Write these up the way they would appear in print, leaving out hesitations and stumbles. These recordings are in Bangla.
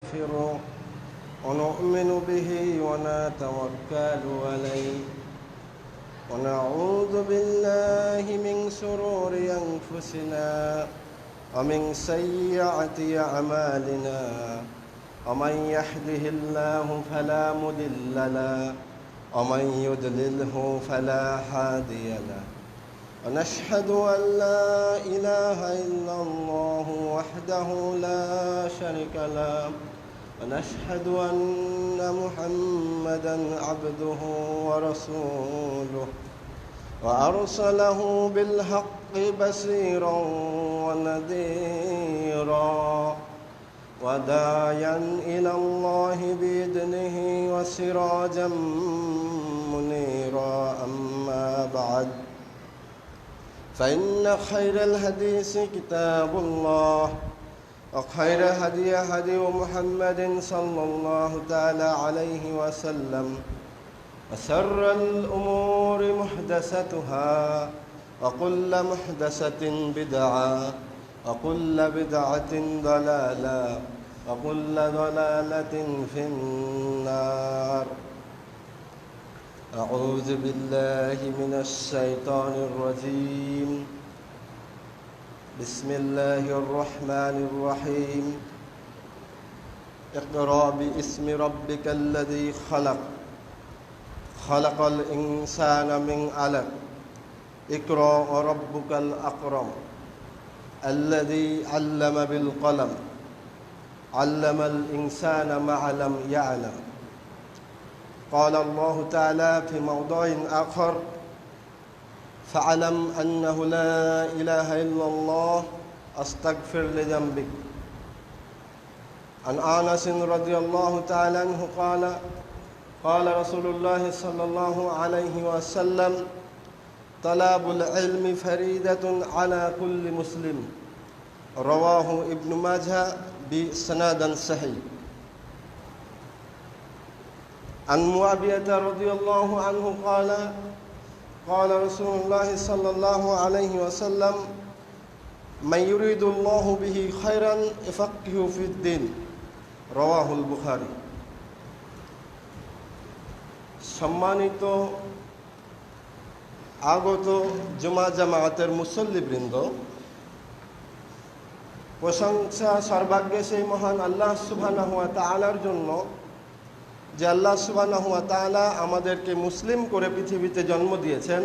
نستغفره ونؤمن به ونتوكل عليه ونعوذ بالله من شرور أنفسنا ومن سيئات أعمالنا ومن يهده الله فلا مضل له ومن يضلله فلا هادي له ونشهد أن لا إله إلا الله وحده لا شريك له ونشهد أن محمدا عبده ورسوله وأرسله بالحق بشيرا ونذيرا وداعيا إلى الله بإذنه وسراجا منيرا أما بعد فإن خير الحديث كتاب الله وخير هدي هدي محمد صلى الله تعالى عليه وسلم وشر الأمور محدثاتها وكل محدثة بدعة وكل بدعة ضلالة وكل ضلالة في النار. أعوذ بالله من الشيطان الرجيم. بسم الله الرحمن الرحيم. اقرأ باسم ربك الذي خلق خلق الإنسان من علق اقرأ وربك الأكرم الذي علم بالقلم علم الإنسان ما لم يعلم. قال الله تعالى في موضوع آخر فاعلم أنه لا إله إلا الله أستغفر لذنبك. عن أنس رضي الله تعالى عنه قال قال رسول الله صلى الله عليه وسلم طلب العلم فريدة على كل مسلم. رواه ابن ماجه بسند صحيح. عن معاوية رضي الله عنه قال قال رسول الله صلى الله عليه وسلم من يريد الله به خيرا يفقهه في الدين. رواه البخاري. সম্মানিত আগত জুমা জামায়াতের মুসল্লিবৃন্দ, প্রশংসা সর্বাগ্যে সেই মহান আল্লাহ সুবহানাহু ওয়া তাআলার জন্য যে আল্লাহ সুবহানাহু ওয়া তাআলা আমাদেরকে মুসলিম করে পৃথিবীতে জন্ম দিয়েছেন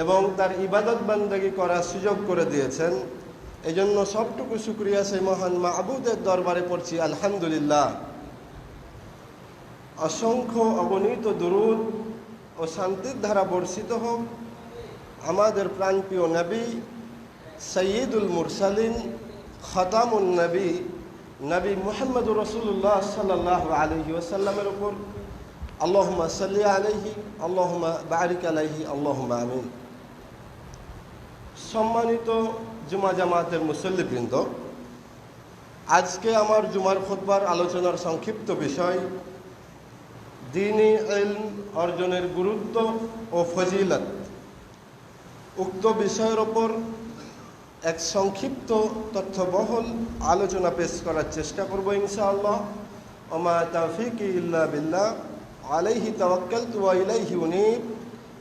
এবং তার ইবাদত বান্দাগি করার সুযোগ করে দিয়েছেন। এজন্য সবটুকু শুকরিয়া সেই মহান মাবুদের দরবারে পড়ছি আলহামদুলিল্লাহ। অসংখ্য অগণিত দুরূদ ও শান্তির ধারা বর্ষিত হোক আমাদের প্রাণপ্রিয় নবী সৈয়দুল মুরসালিন খতামুন নবী নবী মুহাম্মদুর রাসূলুল্লাহ সাল্লাল্লাহু আলাইহি ওয়াসাল্লামের উপর। আল্লাহুম্মা সাল্লি আলাইহি আল্লাহুম্মা বারিক আলাইহি আল্লাহুম্মা আমিন। সম্মানিত জুমা জামাতের মুসল্লিবৃন্দ, আজকে আমার জুমার খুতবার আলোচনার সংক্ষিপ্ত বিষয় দ্বীনি ইলম অর্জনের গুরুত্ব ও ফজিলত। উক্ত বিষয়ের ওপর এক সংক্ষিপ্ত তথ্যবহুল আলোচনা পেশ করার চেষ্টা করব ইনশাআল্লাহ। ওমা তাওফীকি ইল্লা বিল্লাহ আলাইহি তাওয়াক্কালতু ওয়া ইলাইহি উনীব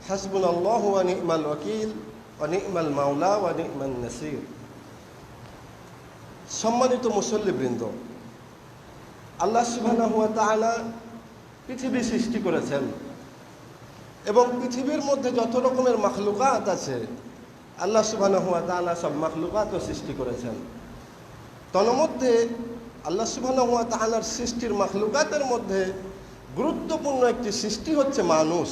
হাসবুনাল্লাহু ওয়া নি'মাল ওয়াকিল ওয়া নি'মাল মাওলা ওয়া নি'মান নাসির। সম্মানিত মুসল্লিবৃন্দ, আল্লাহ সুবহানাহু ওয়া তাআলা পৃথিবী সৃষ্টি করেছেন এবং পৃথিবীর মধ্যে যত রকমের মাখলুকাত আছে আল্লাহ সুবহানাহু ওয়া তাআলা সব মাখলুকাতও সৃষ্টি করেছেন। তন্মধ্যে আল্লাহ সুবহানাহু ওয়া তাআলার সৃষ্টির মাখলুকাতের মধ্যে গুরুত্বপূর্ণ একটি সৃষ্টি হচ্ছে মানুষ।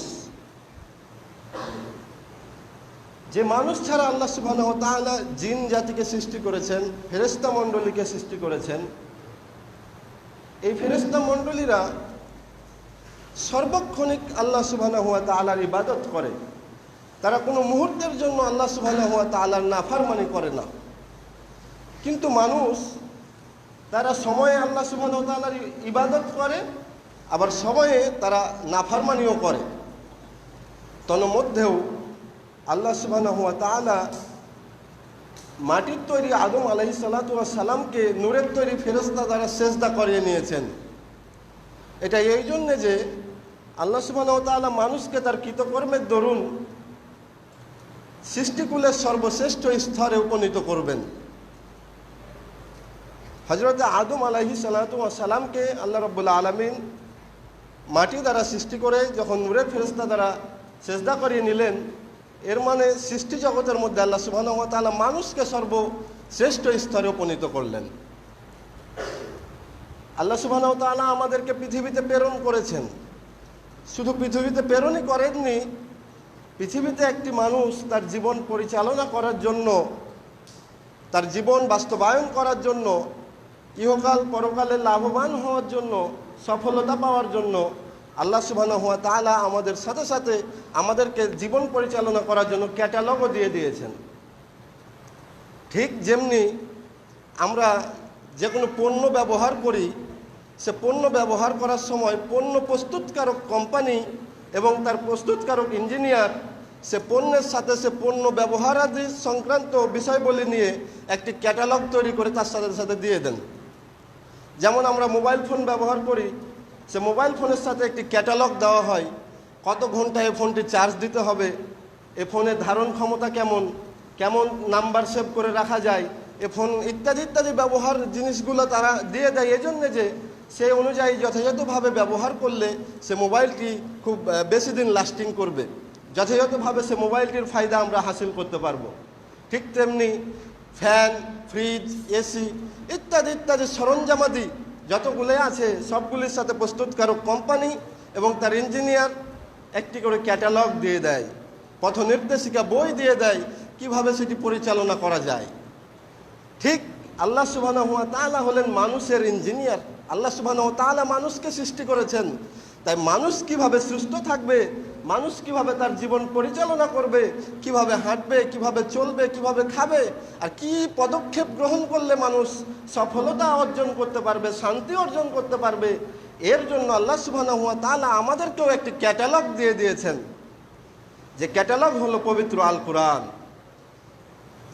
যে মানুষ ছাড়া আল্লাহ সুবহানাহু ওয়া তাআলা জিন জাতিকে সৃষ্টি করেছেন, ফেরেশতা মণ্ডলীকে সৃষ্টি করেছেন। এই ফেরেশতা মণ্ডলীরা সর্বক্ষণিক আল্লাহ সুবহানাহু ওয়া তাআলার ইবাদত করে। তারা কোনো মুহূর্তের জন্য আল্লাহ সুবহানাহু ওয়া তাআলার নাফরমানি করে না। কিন্তু মানুষ তারা সময়ে আল্লাহ সুবহানাহু ওয়া তাআলার ইবাদত করে, আবার সময়ে তারা নাফরমানিও করে। তন্মধ্যেও আল্লাহ সুবহানাহু ওয়া তাআলা মাটির তৈরি আদম আলাইহিস সালাতু ওয়াস সালামকে নূরের তৈরি ফেরেশতা দ্বারা সেজদা করিয়ে নিয়েছেন। এটা এই জন্যে যে আল্লাহ সুবহানাহু ওয়া তাআলা মানুষকে তার কৃতকর্মের দরুন সৃষ্টিকুলের সর্বশ্রেষ্ঠ স্তরে উপনীত করবেন। হযরত আদম আলাইহিস সালাতু ওয়াস সালামকে আল্লাহ রাব্বুল আলামিন মাটি দ্বারা সৃষ্টি করে যখন নূরের ফেরেশতা দ্বারা সেজদা করিয়ে নিলেন, এর মানে সৃষ্টি জগতের মধ্যে আল্লাহ সুবহানাহু ওয়া তাআলা মানুষকে সর্বশ্রেষ্ঠ স্তরে উপনীত করলেন। আল্লাহ সুবহানাহু ওয়া তাআলা আমাদেরকে পৃথিবীতে প্রেরণ করেছেন। শুধু পৃথিবীতে প্রেরণই করেননি, পৃথিবীতে একটি মানুষ তার জীবন পরিচালনা করার জন্য, তার জীবন বাস্তবায়ন করার জন্য, ইহকাল পরকালে লাভবান হওয়ার জন্য, সফলতা পাওয়ার জন্য আল্লাহ সুবহানাহু ওয়া তাআলা আমাদের সাথে সাথে আমাদেরকে জীবন পরিচালনা করার জন্য ক্যাটালগও দিয়ে দিয়েছেন। ঠিক যেমনি আমরা যে কোনো পণ্য ব্যবহার করি, সে পণ্য ব্যবহার করার সময় পণ্য প্রস্তুতকারক কোম্পানি এবং তার প্রস্তুতকারক ইঞ্জিনিয়ার সে পণ্যের সাথে সে পণ্য ব্যবহারাদি সংক্রান্ত বিষয়বলি নিয়ে একটি ক্যাটালগ তৈরি করে তার সাথে সাথে দিয়ে দেন। যেমন আমরা মোবাইল ফোন ব্যবহার করি, সে মোবাইল ফোনের সাথে একটি ক্যাটালগ দেওয়া হয়, কত ঘন্টা এই ফোনটি চার্জ দিতে হবে, এ ফোনের ধারণ ক্ষমতা কেমন, কেমন নাম্বার সেভ করে রাখা যায়, এ ফোন ইত্যাদি ইত্যাদি ব্যবহার জিনিসগুলো তারা দিয়ে দেয় এজন্যে যে সেই অনুযায়ী যথাযথভাবে ব্যবহার করলে সে মোবাইলটি খুব বেশি দিন লাস্টিং করবে, যথাযথভাবে সে মোবাইলটির ফায়দা আমরা হাসিল করতে পারবো। ঠিক তেমনি ফ্যান, ফ্রিজ, এসি ইত্যাদি ইত্যাদি সরঞ্জামাদি যতগুলো আছে সবগুলির সাথে প্রস্তুতকারক কোম্পানি এবং তার ইঞ্জিনিয়ার একটি করে ক্যাটালগ দিয়ে দেয়, পথ নির্দেশিকা বই দিয়ে দেয় কিভাবে সেটি পরিচালনা করা যায়। ঠিক আল্লাহ সুবহানাহু ওয়া তাআলা হলেন মানুষের ইঞ্জিনিয়ার। আল্লাহ সুবহানাহু ওয়া তাআলা মানুষকে সৃষ্টি করেছেন, তাই মানুষ কিভাবে সুস্থ থাকবে, মানুষ কিভাবে তার জীবন পরিচালনা করবে, কিভাবে হাঁটবে, কিভাবে চলবে, কিভাবে খাবে, আর কি পদক্ষেপ গ্রহণ করলে মানুষ সফলতা অর্জন করতে পারবে, শান্তি অর্জন করতে পারবে, এর জন্য আল্লাহ সুবহানাহু ওয়া তাআলা আমাদেরকেও একটি ক্যাটালগ দিয়ে দিয়েছেন। যে ক্যাটালগ হলো পবিত্র আল কুরআন,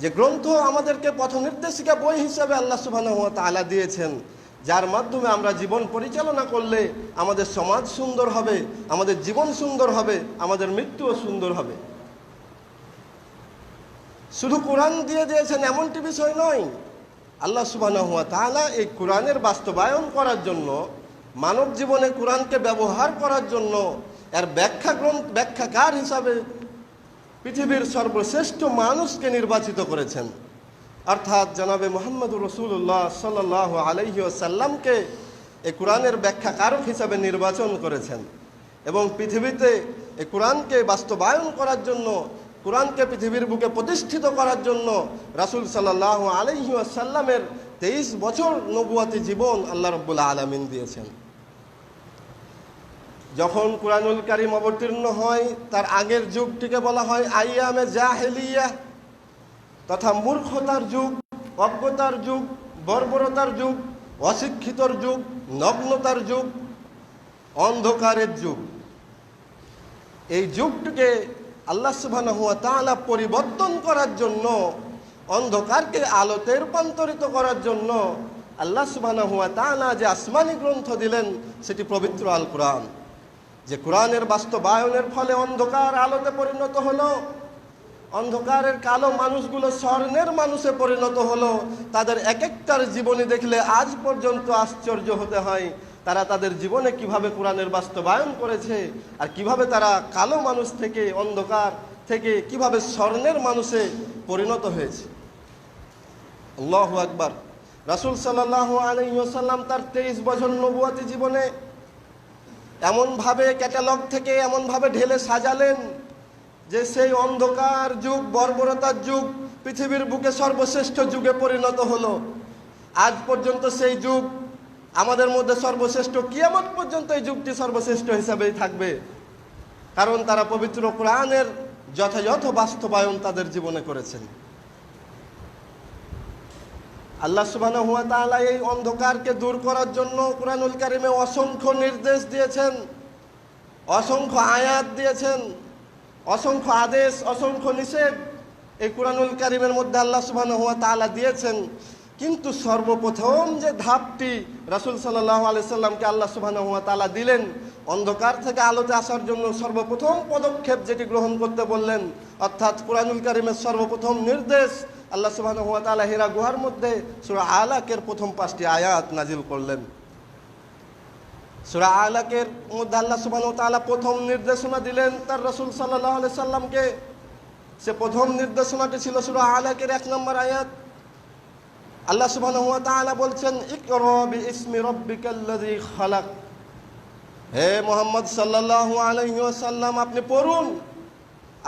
যে গ্রন্থ আমাদেরকে পথ নির্দেশিকা বই হিসাবে আল্লাহ সুবহানাহু ওয়া তাআলা দিয়েছেন, যার মাধ্যমে আমরা জীবন পরিচালনা করলে আমাদের সমাজ সুন্দর হবে, আমাদের জীবন সুন্দর হবে, আমাদের মৃত্যুও সুন্দর হবে। শুধু কোরআন দিয়ে দিয়েছেন এমনটি বিষয় নয়, আল্লাহ সুবহানাহু ওয়া তাআলা এই কোরআনের বাস্তবায়ন করার জন্য, মানব জীবনে কোরআনকে ব্যবহার করার জন্য এর ব্যাখ্যাকার হিসাবে পৃথিবীর সর্বশ্রেষ্ঠ মানুষকে নির্বাচিত করেছেন, অর্থাৎ জনাবে মুহাম্মদুর রাসূলুল্লাহ সাল্লাল্লাহু আলাইহি ওয়াসাল্লামকে এই কোরআনের ব্যাখ্যাকারক হিসাবে নির্বাচন করেছেন এবং পৃথিবীতে এই কোরআনকে বাস্তবায়ন করার জন্য, কোরআনকে পৃথিবীর বুকে প্রতিষ্ঠিত করার জন্য রাসূল সাল্লাল্লাহু আলাইহি ওয়াসাল্লামের 23 বছর নবুয়াতি জীবন আল্লাহ রাব্বুল আলামিন দিয়েছেন। যখন কুরআনুল কারীম অবতীর্ণ হয় তার আগের যুগটিকে বলা হয় আইয়ামে জাহেলিয়া, তথা মূর্খতার যুগ, অজ্ঞতার যুগ, বর্বরতার যুগ, অশিক্ষিতর যুগ, নগ্নতার যুগ, অন্ধকারের যুগ। এই যুগটিকে আল্লাহ সুবহানাহু ওয়া তাআলা পরিবর্তন করার জন্য, অন্ধকারকে আলোতে রূপান্তরিত করার জন্য আল্লাহ সুবহানাহু ওয়া তাআলা যে আসমানি গ্রন্থ দিলেন সেটি পবিত্র আল কুরআন। যে কোরআনের বাস্তবায়নের ফলে অন্ধকার আলোতে পরিণত হলো, অন্ধকারের কালো মানুষগুলো স্বর্ণের মানুষে পরিণত হলো। তাদের এক একটার জীবনী দেখলে আজ পর্যন্ত আশ্চর্য হতে হয়, তারা তাদের জীবনে কিভাবে কোরআনের বাস্তবায়ন করেছে আর কিভাবে তারা কালো মানুষ থেকে, অন্ধকার থেকে কিভাবে স্বর্ণের মানুষে পরিণত হয়েছে। আল্লাহু আকবার। রাসূল সাল্লাল্লাহু আলাইহি ওয়াসাল্লাম তার 23 বছর নবুয়াতি জীবনে এমনভাবে ক্যাটালগ থেকে এমনভাবে ঢেলে সাজালেন যে সেই অন্ধকার যুগ, বর্বরতার যুগ পৃথিবীর বুকে সর্বশ্রেষ্ঠ যুগে পরিণত হলো। আজ পর্যন্ত সেই যুগ আমাদের মধ্যে সর্বশ্রেষ্ঠ, কিয়ামত পর্যন্ত এই যুগটি সর্বশ্রেষ্ঠ হিসাবেই থাকবে, কারণ তারা পবিত্র কোরআনের যথাযথ বাস্তবায়ন তাদের জীবনে করেছেন। আল্লাহ সুবহানাহু ওয়া তাআলা এই অন্ধকারকে দূর করার জন্য কুরআনুল কারীমে অসংখ্য নির্দেশ দিয়েছেন, অসংখ্য আয়াত দিয়েছেন, অসংখ্য আদেশ, অসংখ্য নিষেধ। এই কুরআনুল কারীমের মধ্যে আল্লাহ সুবহানাহু ওয়া তাআলা দিয়েছেন। কিন্তু সর্বপ্রথম যে ধাপটি রাসূল সাল্লাল্লাহু আলাইহি সাল্লামকে আল্লাহ সুবহানাহু ওয়া তাআলা দিলেন, অন্ধকার থেকে আলোতে আসার জন্য সর্বপ্রথম পদক্ষেপ যেটি গ্রহণ করতে বললেন, অর্থাৎ কুরআনুল কারীমের সর্বপ্রথম নির্দেশ আল্লাহ সুবহানাহু ওয়া তাআলা হিরা গুহার মধ্যে সূরা আলাকের প্রথম 5টি আয়াত নাজিল করলেন। সূরা আলাকের মধ্যে আল্লাহ সুবহানাহু ওয়া তাআলা প্রথম নির্দেশনা দিলেন তার রাসূল সাল্লাল্লাহু আলাইহি সাল্লামকে। সে প্রথম নির্দেশনাটি ছিল সূরা আলাকের 1 নম্বর আয়াত। আল্লাহ সুবহানাহু ওয়া তাআলা বলছেন, ইকরা বিইসমি রাব্বিকাল্লাযী খালাক। হে মুহাম্মদ সাল্লাল্লাহু আলাইহি ওয়াসাল্লাম, আপনি পড়ুন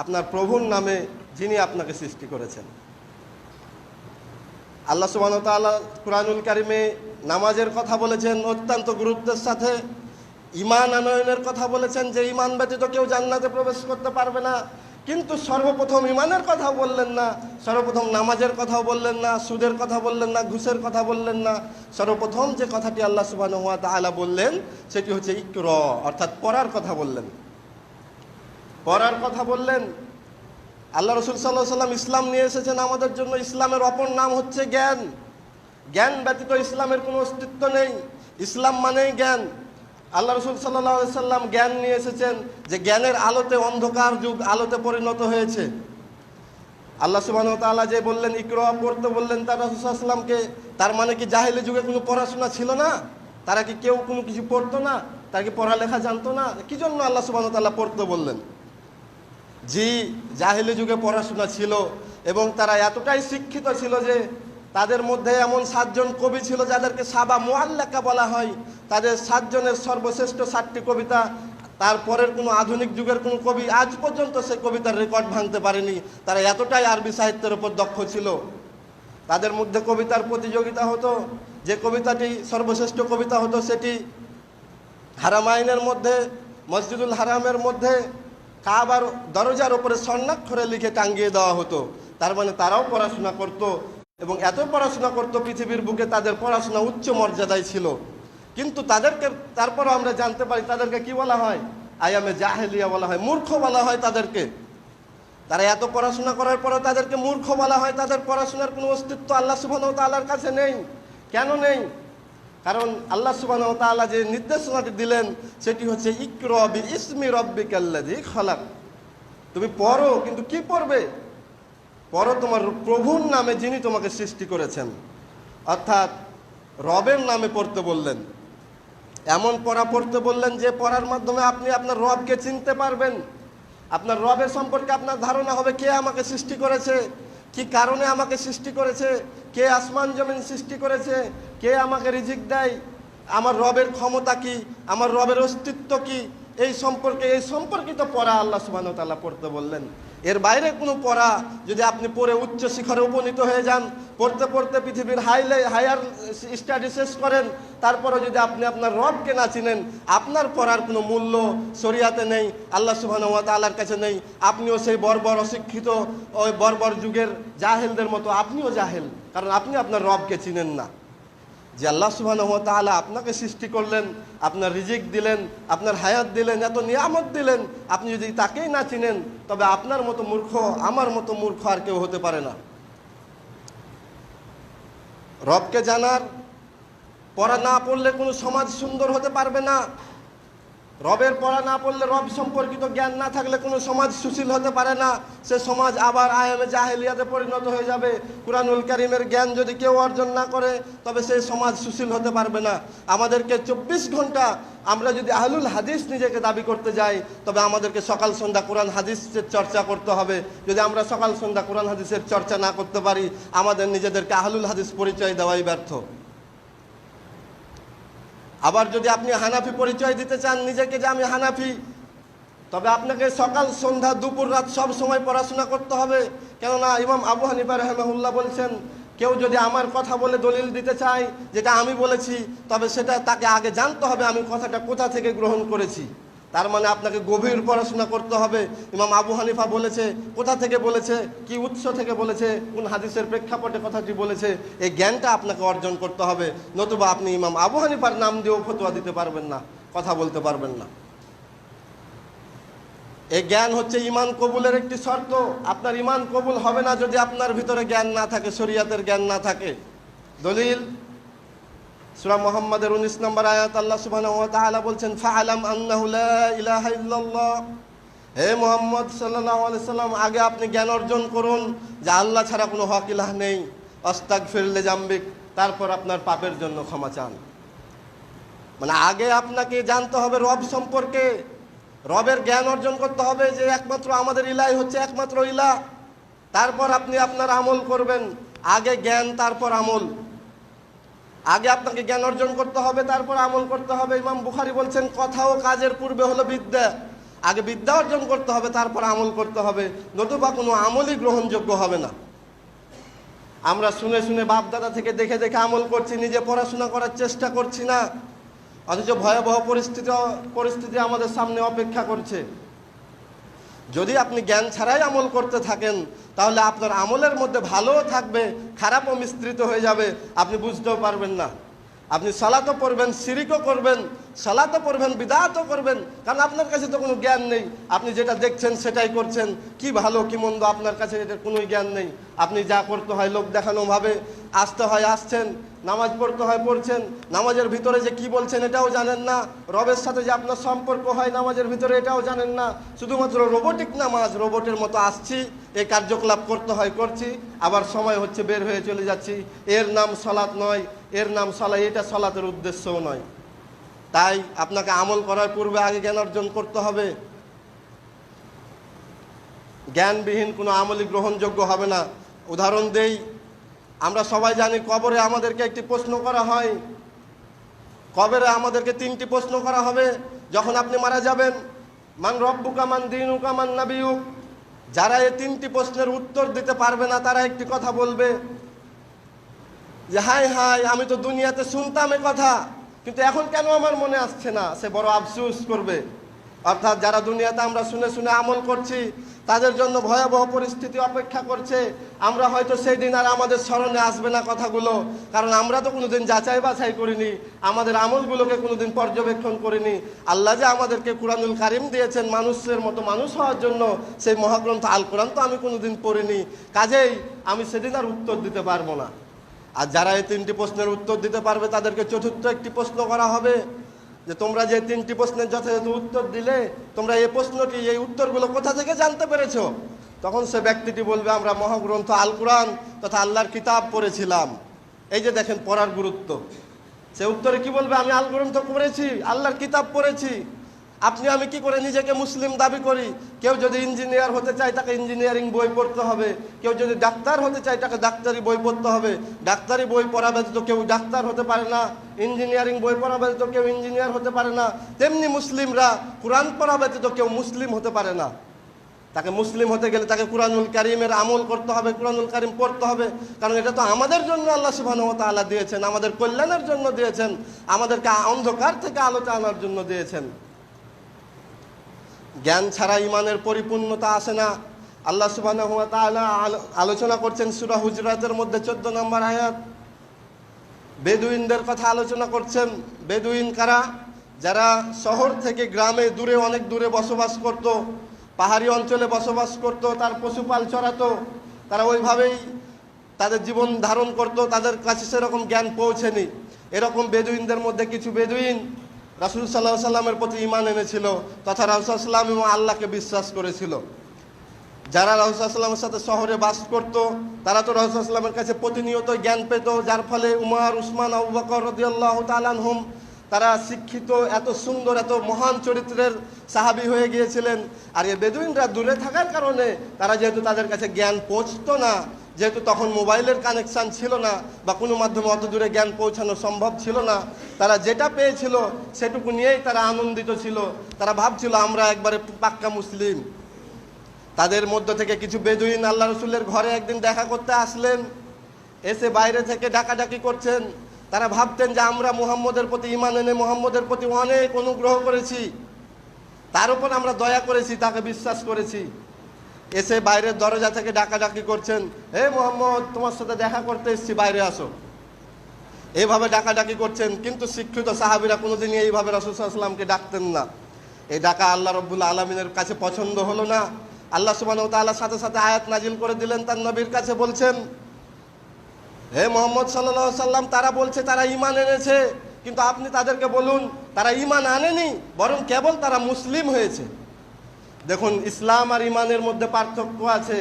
আপনার প্রভুর নামে যিনি আপনাকে সৃষ্টি করেছেন। আল্লাহ সুবহানাহু ওয়া তাআলা কুরআনুল কারীমে নামাজের কথা বলেছেন অত্যন্ত গুরুত্বের সাথে, ঈমান আনয়নের কথা বলেছেন যে ঈমান ব্যতীত কেউ জান্নাতে প্রবেশ করতে পারবে না। কিন্তু সর্বপ্রথম ঈমানের কথা বললেন না, সর্বপ্রথম নামাজের কথা বললেন না, সুদের কথা বললেন না, ঘুষের কথা বললেন না। সর্বপ্রথম যে কথাটি আল্লাহ সুবহানাহু ওয়া তাআলা বললেন সেটি হচ্ছে ইকরা, অর্থাৎ পড়ার কথা বললেন। পড়ার কথা বললেন। আল্লাহ রাসূল সাল্লাল্লাহু আলাইহি সাল্লাম ইসলাম নিয়ে এসেছেন আমাদের জন্য। ইসলামের অপর নাম হচ্ছে জ্ঞান। জ্ঞান ব্যতীত ইসলামের কোনো অস্তিত্ব নেই। ইসলাম মানেই জ্ঞান। আল্লাহ রাসূল সাল্লাল্লাহু আলাইহি সাল্লাম জ্ঞান নিয়ে এসেছেন, যে জ্ঞানের আলোতে অন্ধকার যুগ আলোতে পরিণত হয়েছে। আল্লাহ সুবহানাহু ওয়া তাআলা যে বললেন ইকরা, পড়তে বললেন তার রাসূল সাল্লাল্লাহু আলাইহি সাল্লামকে, তার মানে কি জাহেলি যুগে কোনো পড়াশোনা ছিল না? তারা কি কেউ কোনো কিছু পড়তো না? তারা কি পড়ালেখা জানতো না? কি জন্য আল্লাহ সুবহানাহু ওয়া তাআলা পড়তে বললেন? জি, জাহেলি যুগে পড়াশোনা ছিল এবং তারা এতটাই শিক্ষিত ছিল যে তাদের মধ্যে এমন 7 জন কবি ছিল যাদেরকে সাবা মুআল্লাকা বলা হয়। তাদের 7 জনের সর্বশ্রেষ্ঠ 7টি কবিতা তারপরের কোনো আধুনিক যুগের কোনো কবি আজ পর্যন্ত সে কবিতার রেকর্ড ভাঙতে পারেনি। তারা এতটাই আরবি সাহিত্যের উপর দক্ষ ছিল। তাদের মধ্যে কবিতার প্রতিযোগিতা হতো। যে কবিতাটি সর্বশ্রেষ্ঠ কবিতা হতো সেটি হারামাইনের মধ্যে, মসজিদুল হারামের মধ্যে কাবার দরজার উপরে স্বর্ণাক্ষরে লিখে টাঙ্গিয়ে দেওয়া হতো। তার মানে তারাও পড়াশোনা করত এবং এত পড়াশোনা করত পৃথিবীর বুকে তাদের পড়াশোনা উচ্চ মর্যাদায় ছিল। কিন্তু তাদেরকে তারপরও আমরা জানতে পারি তাদেরকে কি বলা হয়? আয়ামে জাহেলিয়া বলা হয়, মূর্খ বলা হয় তাদেরকে। তারা এত পড়াশোনা করার পরও তাদেরকে মূর্খ বলা হয়। তাদের পড়াশোনার কোনো অস্তিত্ব আল্লাহ সুবহানাহু ওয়া তাআলার কাছে নেই। কেন নেই? কারণ আল্লাহ সুবহানাহু ওয়া তাআলা যে নির্দেশনাটি দিলেন সেটি হচ্ছে ইকরা বিইসমি রাব্বিকাল্লাযী খালাক। তুমি পড়ো, কিন্তু কি পড়বে? পড়ো তোমার প্রভুর নামে যিনি তোমাকে সৃষ্টি করেছেন, অর্থাৎ রবের নামে পড়তে বললেন। এমন পড়া পড়তে বললেন যে পড়ার মাধ্যমে আপনি আপনার রবকে চিনতে পারবেন। আপনার রবের সম্পর্কে আপনার ধারণা হবে, কে আমাকে সৃষ্টি করেছে, কি কারণে আমাকে সৃষ্টি করেছে, কে আসমান জমিন সৃষ্টি করেছে, কে আমাকে রিজিক দেয়, আমার রবের ক্ষমতা কি, আমার রবের অস্তিত্ব কি, এই সম্পর্কিত পড়া আল্লাহ সুবহানাহু ওয়া তাআলা পড়তে বললেন। এর বাইরে কোনো পড়া যদি আপনি পড়ে উচ্চ শিখরে উপনীত হয়ে যান, পড়তে পড়তে পৃথিবীর হায়ার স্টাডি শেষ করেন, তারপরে যদি আপনি আপনার রবকে না চিনেন, আপনার পড়ার কোনো মূল্য শরিয়াতে নেই, আল্লাহ সুবহানাহু ওয়া তাআলার কাছে নেই। আপনিও সেই বর্বর অশিক্ষিত ওই বর্বর যুগের জাহেলদের মতো আপনিও জাহেল, কারণ আপনি আপনার রবকে চিনেন না। যে আল্লাহ সুবহানাহু ওয়া তাআলা আপনাকে সৃষ্টি করলেন, আপনার রিজিক দিলেন, আপনার হায়াত দিলেন, এত নিয়ামত দিলেন, আপনি যদি তাকেই না চিনেন তবে আপনার মতো মূর্খ, আমার মতো মূর্খ আর কেউ হতে পারে না। রবকে জানার পড়া না পড়লে কোনো সমাজ সুন্দর হতে পারবে না। রবের পড়া না পড়লে, রব সম্পর্কিত জ্ঞান না থাকলে কোনো সমাজ সুশীল হতে পারে না। সে সমাজ আবার আয়ামে জাহেলিয়াতে পরিণত হয়ে যাবে। কুরআনুল কারীমের জ্ঞান যদি কেউ অর্জন না করে তবে সেই সমাজ সুশীল হতে পারবে না। আমাদেরকে 24 ঘন্টা আমরা যদি আহলুল হাদিস নিজেকে দাবি করতে যাই তবে আমাদেরকে সকাল সন্ধ্যা কোরআন হাদিসের চর্চা করতে হবে। যদি আমরা সকাল সন্ধ্যা কোরআন হাদিসের চর্চা না করতে পারি, আমাদের নিজেদেরকে আহলুল হাদিস পরিচয় দেওয়াই ব্যর্থ। আবার যদি আপনি হানাফি পরিচয় দিতে চান নিজেকে যে আমি হানাফি, তবে আপনাকে সকাল সন্ধ্যা দুপুর রাত সব সময় পড়াশোনা করতে হবে। কেননা ইমাম আবু হানিফা রাহিমাহুল্লাহ বলছেন, কেউ যদি আমার কথা বলে দলিল দিতে চায় যেটা আমি বলেছি, তবে সেটা তাকে আগে জানতে হবে আমি কথাটা কোথা থেকে গ্রহণ করেছি। তার মানে আপনাকে গভীর পড়াশোনা করতে হবে। ইমাম আবু হানিফা বলেছে, কোথা থেকে বলেছে, কি উৎস থেকে বলেছে, কোন হাদিসের প্রেক্ষাপটে কথাটি বলেছে, এই জ্ঞানটা আপনাকে অর্জন করতে হবে। নতুবা আপনি ইমাম আবু হানিফার নাম দিয়েও ফতোয়া দিতে পারবেন না, কথা বলতে পারবেন না। এই জ্ঞান হচ্ছে ঈমান কবুলের একটি শর্ত। আপনার ঈমান কবুল হবে না যদি আপনার ভিতরে জ্ঞান না থাকে, শরীয়তের জ্ঞান না থাকে। দলিল সূরা মুহাম্মাদের 19 নম্বর আয়াত, আল্লাহ সুবহানাহু ওয়া তাআলা বলছেন, ফাআলাম আন্নাহু লা ইলাহা ইল্লাল্লাহ। হে মুহাম্মদ সাল্লাল্লাহু আলাইহি সাল্লাম, আগে আপনি জ্ঞান অর্জন করুন যে আল্লাহ ছাড়া কোনো হক ইলাহ নেই। আস্তাগফির লিজামবিক, তারপর আপনার পাপের জন্য ক্ষমা চান। মানে আগে আপনাকে জানতে হবে রব সম্পর্কে, রবের জ্ঞান অর্জন করতে হবে যে একমাত্র আমাদের ইলাহ হচ্ছে একমাত্র ইলাহ। তারপর আপনি আপনার আমল করবেন। আগে জ্ঞান তারপর আমল। আগে আপনাকে জ্ঞান অর্জন করতে হবে, তারপর আমল করতে হবে। ইমাম বুখারী বলছেন, কথা ও কাজের পূর্বে হলো বিদ্যা। আগে বিদ্যা অর্জন করতে হবে, তারপর আমল করতে হবে, নতুবা কোনো আমলই গ্রহণযোগ্য হবে না। আমরা শুনে শুনে বাপ দাদা থেকে দেখে দেখে আমল করছি, নিজে পড়াশোনা করার চেষ্টা করছি না, অথচ ভয়াবহ পরিস্থিতি আমাদের সামনে অপেক্ষা করছে। যদি আপনি জ্ঞান ছাড়াই আমল করতে থাকেন, তাহলে আপনার আমলের মধ্যে ভালোও থাকবে, খারাপও মিশ্রিত হয়ে যাবে, আপনি বুঝতেও পারবেন না। আপনি সালাতও পড়বেন, শিরিকও করবেন, সালাতও পড়বেন, বিদআতও করবেন, কারণ আপনার কাছে তো কোনো জ্ঞান নেই। আপনি যেটা দেখছেন সেটাই করছেন, কি ভালো কি মন্দ আপনার কাছে এটার কোনো জ্ঞান নেই। আপনি যা করতে হয় লোক দেখানোভাবে, আসতে হয় আসছেন, নামাজ পড়তে হয় পড়ছেন, নামাজের ভিতরে যে কি বলছেন এটাও জানেন না, রবের সাথে যে আপনার সম্পর্ক হয় নামাজের ভিতরে এটাও জানেন না। শুধুমাত্র রোবোটিক নামাজ, রোবটের মতো আসছি, এই কার্যকলাপ করতে হয় করছি, আবার সময় হচ্ছে বের হয়ে চলে যাচ্ছি। এর নাম সালাত নয়, এর নাম সালাত, এটা সালাতের উদ্দেশ্যও নয়। তাই আপনাকে আমল করার পূর্বে আগে জ্ঞান অর্জন করতে হবে। জ্ঞানবিহীন কোনো আমলই গ্রহণযোগ্য হবে না। উদাহরণ দেই, আমরা সবাই জানি কবরে আমাদেরকে একটি প্রশ্ন করা হয়। কবরে আমাদেরকে 3টি প্রশ্ন করা হবে যখন আপনি মারা যাবেন। মান রব্বুকা, মান দীনুকা, মান নাবিয়ুক। যারা এই 3টি প্রশ্নের উত্তর দিতে পারবে না, তারা একটি কথা বলবে যে হায় হায়, আমি তো দুনিয়াতে শুনতাম এ কথা, কিন্তু এখন কেন আমার মনে আসছে না। সে বড় আফসোস করবে। অর্থাৎ যারা দুনিয়াতে আমরা শুনে শুনে আমল করছি, তাদের জন্য ভয়াবহ পরিস্থিতি অপেক্ষা করছে। আমরা হয়তো সেই দিন আর আমাদের স্মরণে আসবে না কথাগুলো, কারণ আমরা তো কোনোদিন যাচাই বাছাই করিনি, আমাদের আমলগুলোকে কোনোদিন পর্যবেক্ষণ করিনি। আল্লাহ যে আমাদেরকে কুরআনুল কারীম দিয়েছেন মানুষের মতো মানুষ হওয়ার জন্য, সেই মহাগ্রন্থ আল কোরআন তো আমি কোনোদিন পড়িনি, কাজেই আমি সেদিন আর উত্তর দিতে পারবো না। আর যারা এই 3টি প্রশ্নের উত্তর দিতে পারবে, তাদেরকে চতুর্থ একটি প্রশ্ন করা হবে যে তোমরা যে 3টি প্রশ্নের যথাযথ উত্তর দিলে, তোমরা এই প্রশ্নটি, এই উত্তরগুলো কোথা থেকে জানতে পেরেছো? তখন সে ব্যক্তিটি বলবে, আমরা মহাগ্রন্থ আল কোরআন তথা আল্লাহর কিতাব পড়েছিলাম। এই যে দেখেন পড়ার গুরুত্ব। সে উত্তরে কি বলবে? আমি আল গ্রন্থ পড়েছি, আল্লাহর কিতাব পড়েছি। আপনি আমি কি করে নিজেকে মুসলিম দাবি করি? কেউ যদি ইঞ্জিনিয়ার হতে চায়, তাকে ইঞ্জিনিয়ারিং বই পড়তে হবে। কেউ যদি ডাক্তার হতে চায়, তাকে ডাক্তারি বই পড়তে হবে। ডাক্তারি বই পড়া ব্যতীত কেউ ডাক্তার হতে পারে না, ইঞ্জিনিয়ারিং বই পড়া ব্যতীত কেউ ইঞ্জিনিয়ার হতে পারে না। তেমনি মুসলিমরা কোরআন পড়া ব্যতীত কেউ মুসলিম হতে পারে না। তাকে মুসলিম হতে গেলে তাকে কুরআনুল কারীমের আমল করতে হবে, কুরআনুল কারীম পড়তে হবে, কারণ এটা তো আমাদের জন্য আল্লাহ সুবহানাহু ওয়া তাআলা দিয়েছেন, আমাদের কল্যাণের জন্য দিয়েছেন, আমাদেরকে অন্ধকার থেকে আলোতে আনার জন্য দিয়েছেন। জ্ঞান ছাড়া ইমানের পরিপূর্ণতা আসে না। আল্লাহ সুবহানাহু ওয়া তাআলা আলোচনা করছেন সূরা হুজরাতের মধ্যে 14 নম্বর আয়াত, বেদুইনদের কথা আলোচনা করছেন। বেদুইন কারা? যারা শহর থেকে গ্রামে দূরে, অনেক দূরে বসবাস করত, পাহাড়ি অঞ্চলে বসবাস করত, তার পশুপাল চড়াতো, তারা ওইভাবেই তাদের জীবন ধারণ করত, তাদের কাছে সেরকম জ্ঞান পৌঁছেনি। এরকম বেদুইনদের মধ্যে কিছু বেদুইন রাসূল সাল্লাল্লাহু আলাইহি সাল্লামের প্রতি ঈমান এনেছিল, তথা রাসূল সাল্লাল্লাহু আলাইহি সাল্লাম এবং আল্লাহকে বিশ্বাস করেছিল। যারা রাসূল সাল্লাল্লাহু আলাইহি সাল্লামের সাথে শহরে বাস করত, তারা তো রাসূল সাল্লাল্লাহু আলাইহি সাল্লামের কাছে প্রতিনিয়ত জ্ঞান পেত, যার ফলে উমর, উসমান, আবু বকর রাদিয়াল্লাহু তাআলা আনহুম, তারা শিক্ষিত, এত সুন্দর, এত মহান চরিত্রের সাহাবী হয়ে গিয়েছিলেন। আর এই বেদুইনরা দূরে থাকার কারণে তারা যেহেতু তাদের কাছে জ্ঞান পৌঁছতো না, যেহেতু তখন মোবাইলের কানেকশান ছিল না বা কোনো মাধ্যমে অত দূরে জ্ঞান পৌঁছানো সম্ভব ছিল না, তারা যেটা পেয়েছিল সেটুকু নিয়েই তারা আনন্দিত ছিল। তারা ভাবছিল আমরা একবারে পাক্কা মুসলিম। তাদের মধ্য থেকে কিছু বেদুইন আল্লাহ রসুলের ঘরে একদিন দেখা করতে আসলেন, এসে বাইরে থেকে ডাকাডাকি করছেন। তারা ভাবতেন যে আমরা মুহাম্মদের প্রতি ঈমান এনে মুহাম্মদের প্রতি অনেক অনুগ্রহ করেছি, তার উপর আমরা দয়া করেছি, তাকে বিশ্বাস করেছি। এসে বাইরের দরজা থেকে ডাকাডাকি করছেন, হে মুহাম্মদ, তোমার সাথে দেখা করতে এসেছি, বাইরে আসো। এইভাবে ডাকাডাকি করছেন। কিন্তু শিক্ষিত সাহাবীরা কোনোদিনই এইভাবে রাসূল সাল্লাল্লাহু আলাইহি ওয়াসাল্লামকে ডাকতেন না। এই ডাকা আল্লাহ রব্বুল আলমিনের কাছে পছন্দ হলো না। আল্লাহ সুবহানাহু ওয়া তাআলা সাথে সাথে আয়াত নাজিল করে দিলেন, তার নবীর কাছে বলছেন, হে মোহাম্মদ সাল্লাল্লাহু আলাইহি সাল্লাম, তারা বলছে তারা ঈমান এনেছে, কিন্তু আপনি তাদেরকে বলুন তারা ঈমান আনেনি, বরং কেবল তারা মুসলিম হয়েছে। দেখুন, ইসলাম আর ঈমানের মধ্যে পার্থক্য আছে।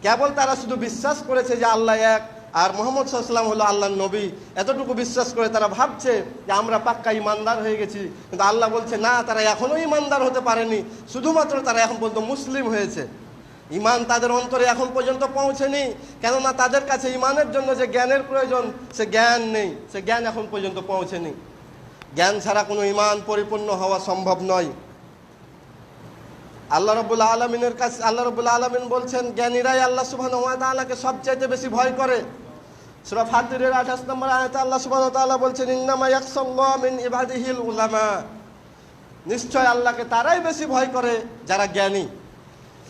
কেবল তারা শুধু বিশ্বাস করেছে যে আল্লাহ এক আর মুহাম্মদ সাল্লাল্লাহু আলাইহি ওয়াসাল্লাম হলো আল্লাহর নবী, এতটুকু বিশ্বাস করে তারা ভাবছে যে আমরা পাক্কা ঈমানদার হয়ে গেছি। কিন্তু আল্লাহ বলছে না, তারা এখনো ঈমানদার হতে পারেনি, শুধুমাত্র তারা এখন পর্যন্ত মুসলিম হয়েছে। ঈমান তাদের অন্তরে এখন পর্যন্ত পৌঁছেনি, কেননা তাদের কাছে ঈমানের জন্য যে জ্ঞানের প্রয়োজন সে জ্ঞান নেই, সে জ্ঞান এখন পর্যন্ত পৌঁছেনি। জ্ঞান ছাড়া কোনো ঈমান পরিপূর্ণ হওয়া সম্ভব নয়। আল্লাহ রাব্বুল আলামিনের কাছে আল্লাহ রাব্বুল আলামিন বলছেন, জ্ঞানীরাই আল্লাহ সুবহানাহু ওয়া তাআলাকে সবচাইতে বেশি ভয় করে। সূরা ফাতিরের 28 নম্বর আয়াতে আল্লাহ সুবহানাহু ওয়া তাআলা বলছেন, ইন্নামা ইয়াখশাল্লাহু মিন ইবাদিহিল উলামা, নিশ্চয় আল্লাহকে তারাই বেশি ভয় করে যারা জ্ঞানী।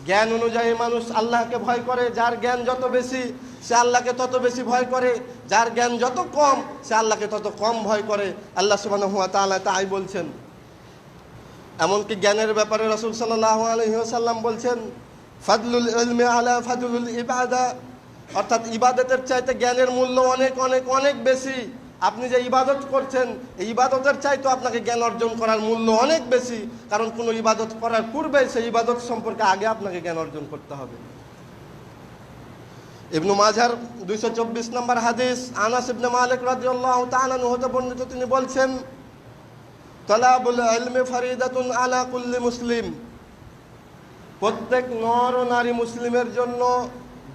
জ্ঞান অনুযায়ী মানুষ আল্লাহকে ভয় করে, যার জ্ঞান যত বেশি সে আল্লাহকে তত বেশি ভয় করে, যার জ্ঞান যত কম সে আল্লাহকে তত কম ভয় করে। আল্লাহ সুবহানাহু ওয়া তাআলা তাই বলছেন। এমনকি জ্ঞানের ব্যাপারে রাসূল সাল্লাল্লাহু আলাইহি ওয়াসাল্লাম বলছেন, ফাদলুল ইলমি আলা ফাদলুল ইবাদা, অর্থাৎ ইবাদতের চাইতে জ্ঞানের মূল্য অনেক অনেক অনেক বেশি। আপনি যে ইবাদত করছেন, এই ইবাদতের চাইতে আপনাকে জ্ঞান অর্জন করার মূল্য অনেক বেশি, কারণ কোনো ইবাদত করার পূর্বে সেই ইবাদত সম্পর্কে আগে আপনাকে জ্ঞান অর্জন করতে হবে। ইবনু মাজার 224 নম্বর হাদিস, আনাস ইবনে মালিক রাদিয়াল্লাহু তাআলা আনহু হতে বর্ণিত, তিনি বলছেন, তালাবুল ইলমি ফরিদাতুন আলা কুল্লি মুসলিম, প্রত্যেক নর ও নারী মুসলিমের জন্য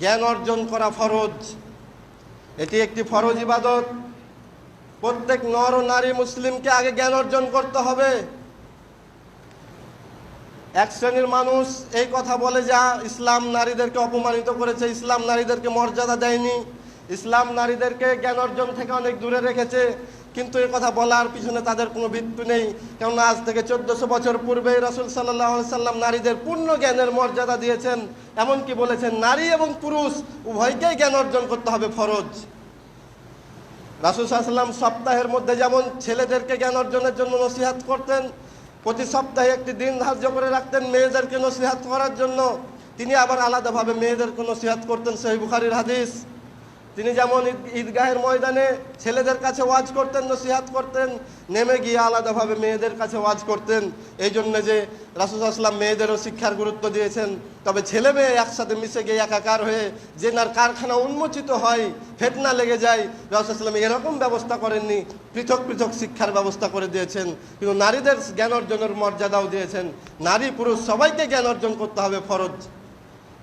জ্ঞান অর্জন করা ফরজ। এটি একটি ফরজ ইবাদত। প্রত্যেক নর ও নারী মুসলিমকে আগে জ্ঞান অর্জন করতে হবে। এক শ্রেণীর মানুষ এই কথা বলে যে ইসলাম নারীদেরকে অপমানিত করেছে, ইসলাম নারীদেরকে মর্যাদা দেয়নি, ইসলাম নারীদেরকে জ্ঞান অর্জন থেকে অনেক দূরে রেখেছে। কিন্তু এই কথা বলার পিছনে তাদের কোনো ভিত্তি নেই, কেননা আজ থেকে 1400 বছর পূর্বে রাসূল সাল্লাল্লাহু আলাইহি সাল্লাম নারীদের পূর্ণ জ্ঞানের মর্যাদা দিয়েছেন। এমনকি বলেছেন নারী এবং পুরুষ উভয়কেই জ্ঞান অর্জন করতে হবে ফরজ। রাসূল সাল্লাল্লাহু আলাইহি সাল্লাম সপ্তাহের মধ্যে যেমন ছেলেদেরকে জ্ঞান অর্জনের জন্য নসিহত করতেন, প্রতি সপ্তাহে একটি দিন ধার্য করে রাখতেন মেয়েদেরকে নসিহত করার জন্য, তিনি আবার আলাদাভাবে মেয়েদেরকে নসিহত করতেন। সহিহ বুখারীর হাদিস। তিনি যেমন ঈদগাহের ময়দানে ছেলেদের কাছে ওয়াজ করতেন, নসিহত করতেন, নেমে গিয়ে আলাদাভাবে মেয়েদের কাছে ওয়াজ করতেন। এই জন্য যে রাসূল সাল্লাল্লাহু আলাইহি ওয়াসাল্লাম মেয়েদেরও শিক্ষার গুরুত্ব দিয়েছেন। তবে ছেলে মেয়ে একসাথে মিশে গিয়ে একাকার হয়ে জেনার কারখানা উন্মোচিত হয়, ফিতনা লেগে যায়, রাসূল সাল্লাল্লাহু আলাইহি ওয়াসাল্লাম এরকম ব্যবস্থা করেননি, পৃথক পৃথক শিক্ষার ব্যবস্থা করে দিয়েছেন। কিন্তু নারীদের জ্ঞান অর্জনের মর্যাদাও দিয়েছেন। নারী পুরুষ সবাইকে জ্ঞান অর্জন করতে হবে ফরজ।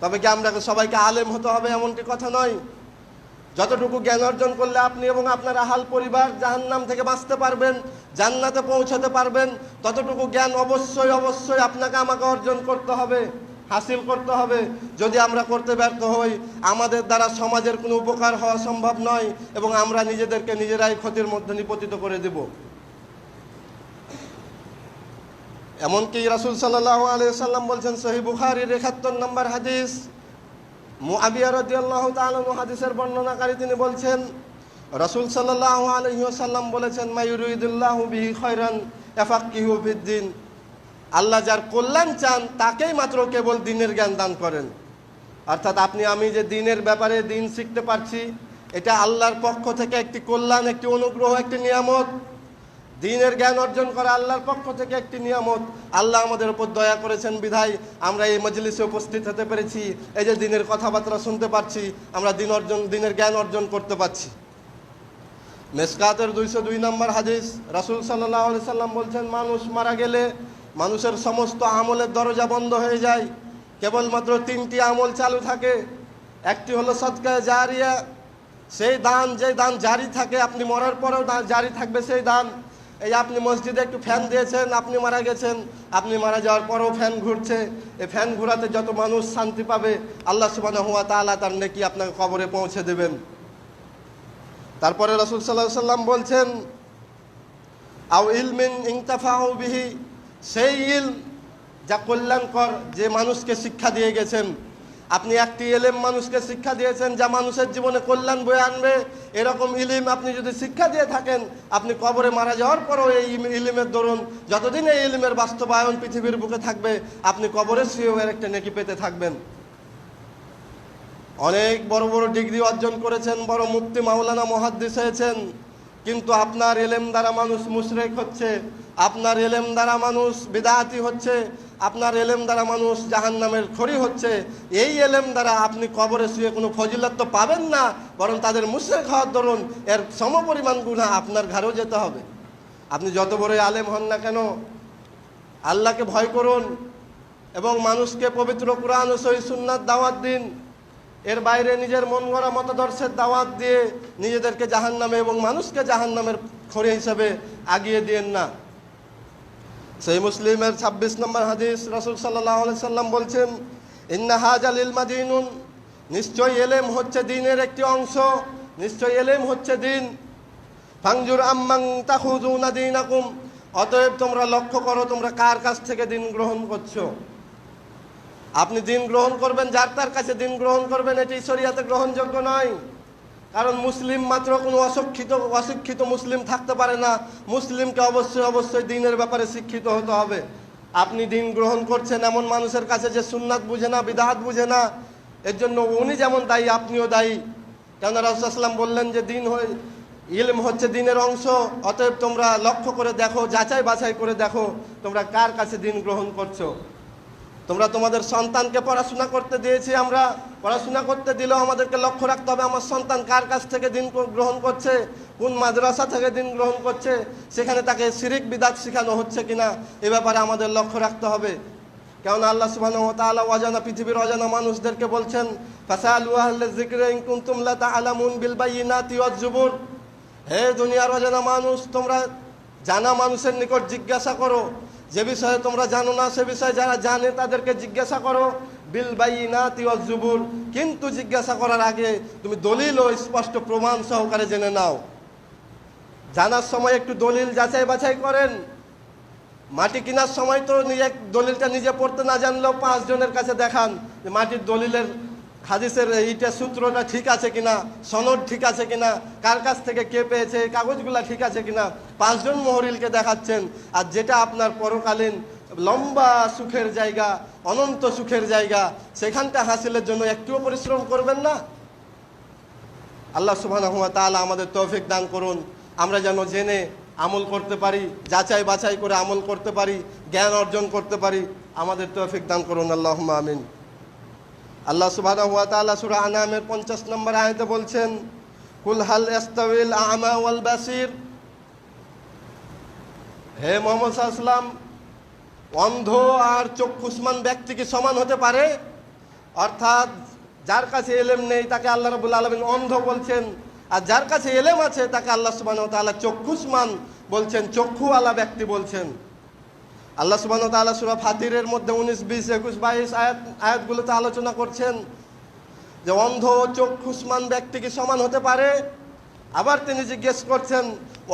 তবে কি আমরা সবাইকে আলেম হতে হবে এমনটি কথা নয়। যতটুকু জ্ঞান অর্জন করলে আপনি এবং আপনার আহাল পরিবার জাহান্নাম থেকে বাঁচতে পারবেন, জান্নাতে পৌঁছাতে পারবেন, ততটুকু জ্ঞান অবশ্যই অবশ্যই আপনাকে আমাকে অর্জন করতে হবে, হাসিল করতে হবে। যদি আমরা করতে ব্যর্থ হই, আমাদের দ্বারা সমাজের কোনো উপকার হওয়া সম্ভব নয় এবং আমরা নিজেদেরকে নিজেরাই ক্ষতির মধ্যে নিপতিত করে দেব। এমনকি রাসূল সাল্লাল্লাহু আলাইহি ওয়াসাল্লাম বলছেন, সহিহ বুখারীর 71 নম্বর হাদিস, মুআবিয়া রাদিয়াল্লাহু তাআলা আনহু হাদিসের বর্ণনাকারী, তিনি বলছেন, রাসূল সাল্লাল্লাহু আলাইহি ওয়াসাল্লাম বলেছেন, মা ইউরিদুল্লাহু বিহি খায়রান ইয়াফাক্কিহু ফিদ্দিন, আল্লাহ যার কল্যাণ চান তাকেই মাত্র কেবল দ্বীনের জ্ঞান দান করেন। অর্থাৎ আপনি আমি যে দ্বীনের ব্যাপারে দ্বীন শিখতে পারছি, এটা আল্লাহর পক্ষ থেকে একটি কল্যাণ, একটি অনুগ্রহ, একটি নিয়ামত। দ্বীনের জ্ঞান অর্জন করা আল্লাহর পক্ষ থেকে একটি নিয়ামত। আল্লাহ আমাদের উপর দয়া করেছেন বিধায় আমরা এই মজলিসে উপস্থিত হতে পেরেছি, এই যে দ্বীনের কথাবার্তা শুনতে পাচ্ছি, আমরা দ্বীনের জ্ঞান অর্জন করতে পারছি। মেশকাতের 202 নম্বর হাদিস, রাসূল সাল্লাল্লাহু আলাইহি সাল্লাম বলছেন, মানুষ মারা গেলে মানুষের সমস্ত আমলের দরজা বন্ধ হয়ে যায়, কেবলমাত্র 3টি আমল চালু থাকে। একটি হলো সদকায়ে জারিয়া, সেই দান, যে দান জারি থাকে, আপনি মরার পরেও জারি থাকবে সেই দান। এই আপনি মসজিদে একটু ফ্যান দিয়েছেন, আপনি মারা গেছেন, আপনি মারা যাওয়ার পরেও ফ্যান ঘুরছে, এই ফ্যান ঘোরাতে যত মানুষ শান্তি পাবে, আল্লাহ সুবহানাহু ওয়া তাআলা তার নেকি আপনাকে কবরে পৌঁছে দেবেন। তারপরে রাসূল সাল্লাল্লাহু আলাইহি সাল্লাম বলছেন, আও ইলমিন ইনতাফাউ বিহি, সেই ইলম যা কল্যাণকর, যে মানুষকে শিক্ষা দিয়ে গেছেন, আপনি একটি ইলম মানুষকে শিক্ষা দিয়েছেন যা মানুষের জীবনে কল্যাণ বয়ে আনবে, এরকম ইলিম আপনি যদি শিক্ষা দিয়ে থাকেন, আপনি কবরে মারা যাওয়ার পরও এই ইলিমের দরুন যতদিন এই ইলিমের বাস্তবায়ন পৃথিবীর বুকে থাকবে, আপনি কবরে শুয়েও এর একটা নেকি পেতে থাকবেন। অনেক বড় বড় ডিগ্রি অর্জন করেছেন, বড় মুফতি মাওলানা মুহাদ্দিস হয়েছেন, কিন্তু আপনার ইলম দ্বারা মানুষ মুশরিক হচ্ছে, আপনার ইলম দ্বারা মানুষ বিদআতি হচ্ছে, আপনার ইলম দ্বারা মানুষ জাহান্নামের খড়ি হচ্ছে। এই ইলম দ্বারা আপনি কবরে শুয়ে কোনো ফজিলত তো পাবেন না, বরং তাদের মুশরিক হওয়ার দরুন এর সমপরিমাণ গুনাহ আপনার ঘরেও যেতে হবে। আপনি যত বড় আলেম হন না কেন, আল্লাহকে ভয় করুন এবং মানুষকে পবিত্র কুরআন ও সহিহ সুন্নাত দাওয়াত দিন। এর বাইরে নিজের মন গড়া মতাদর্শের দাওয়াত দিয়ে নিজেদেরকে জাহান্নামে এবং মানুষকে জাহান্নামের খড়ি হিসেবে আগিয়ে দিয়েন না। সেই মুসলিমের 26 নম্বর হাদিস, রাসূল সাল্লাল্লাহু আলাইহি সাল্লাম বলছেন, ইন্না হাযাল ইলমা দীনুন, নিশ্চয় ইলম হচ্ছে দ্বীনের একটি অংশ, নিশ্চয় ইলম হচ্ছে দ্বীন। ফাংজুর আম্মান তাখুযুনা দীনাকুম, অতএব তোমরা লক্ষ্য করো তোমরা কার কাছ থেকে দ্বীন গ্রহণ করছো। আপনি দ্বীন গ্রহণ করবেন যার তার কাছে দ্বীন গ্রহণ করবেন, এটি শরীয়তে গ্রহণযোগ্য নয়। কারণ মুসলিম মাত্র কোনো অশিক্ষিত মুসলিম থাকতে পারে না। মুসলিমকে অবশ্যই দ্বীনের ব্যাপারে শিক্ষিত হতে হবে। আপনি দ্বীন গ্রহণ করছেন এমন মানুষের কাছে যে সুন্নাত বুঝে না, বিদআত বুঝে না, এর জন্য উনি যেমন দায়ী আপনিও দায়ী। কেন রাসূল সাল্লাল্লাহু আলাইহি ওয়াসাল্লাম বললেন যে ইলম হচ্ছে দ্বীনের অংশ, অতএব তোমরা লক্ষ্য করে দেখো, যাচাই বাছাই করে দেখো তোমরা কার কাছে দ্বীন গ্রহণ করছো। তোমরা তোমাদের সন্তানকে পড়াশোনা করতে দিয়েছি, আমরা পড়াশোনা করতে দিলেও আমাদেরকে লক্ষ্য রাখতে হবে আমার সন্তান কার কাছ থেকে দ্বীন গ্রহণ করছে, কোন মাদ্রাসা থেকে দ্বীন গ্রহণ করছে, সেখানে তাকে শিরিক বিদআত শেখানো হচ্ছে কিনা, এ ব্যাপারে আমাদের লক্ষ্য রাখতে হবে। কেননা আল্লাহ সুবহানাহু ওয়া তাআলা অজানা পৃথিবীর অজানা মানুষদেরকে বলছেন, ফাসালু আহলায যিকরি ইন কুনতুম লা তা'লামুন বিল বায়িনাতি ওয়াজ জুবুর। হে দুনিয়ার অজানা মানুষ, তোমরা জানা মানুষের নিকট জিজ্ঞাসা করো, যে বিষয়ে তোমরা জানো না সে বিষয়ে যারা জানে তাদেরকে জিজ্ঞাসা করো, বিল বায়িনাতি ওয়াজ জুবুর, কিন্তু জিজ্ঞাসা করার আগে তুমি দলিল ও স্পষ্ট প্রমাণ সহকারে জেনে নাও। জানার সময় একটু দলিল যাচাই বাছাই করেন। মাটি কেনার সময় তো নিজে দলিলটা নিজে পড়তে না জানলেও 5 জনের কাছে দেখান যে মাটির দলিলের হাদিসের এইটা সূত্রটা ঠিক আছে কিনা, সনদ ঠিক আছে কিনা, কার কাছ থেকে কে পেয়েছে, কাগজগুলা ঠিক আছে কিনা, 5 জন মোহরিলকে দেখাচ্ছেন। আর যেটা আপনার পরকালীন লম্বা সুখের জায়গা, অনন্ত সুখের জায়গা, সেখানটা হাসিলের জন্য একটুও পরিশ্রম করবেন না। আল্লাহ সুবহানাহু ওয়া তাআলা আমাদের তৌফিক দান করুন, আমরা যেন জেনে আমল করতে পারি, যাচাই বাছাই করে আমল করতে পারি, জ্ঞান অর্জন করতে পারি। আমাদের তৌফিক দান করুন, আল্লাহুম্মা আমিন। আল্লাহ সুবহানাহু ওয়া তাআলা সূরা আনামের 50 নম্বর আয়াতে বলছেন, কুল হাল ইস্তাউইল আ'মা ওয়াল বাসির। হে মুহাম্মদ সাল্লাল্লাহু আলাইহি ওয়াসাল্লাম, অন্ধ আর চক্ষুষ্মান ব্যক্তি কি সমান হতে পারে? অর্থাৎ যার কাছে ইলম নেই তাকে আল্লাহ রাব্বুল আলামিন অন্ধ বলছেন, আর যার কাছে ইলম আছে তাকে আল্লাহ সুবহানাহু ওয়া তাআলা চক্ষুষ্মান বলছেন, চক্ষুওয়ালা ব্যক্তি বলছেন। আল্লাহ সুবহানাহু ওয়া তাআলা সূরা ফাতিরের মধ্যে 19, 20, 21, 22 আয়াতগুলোতে আলোচনা করছেন যে অন্ধ ও চক্ষুষ্মান ব্যক্তি কি সমান হতে পারে। আবার তিনি জিজ্ঞেস করছেন,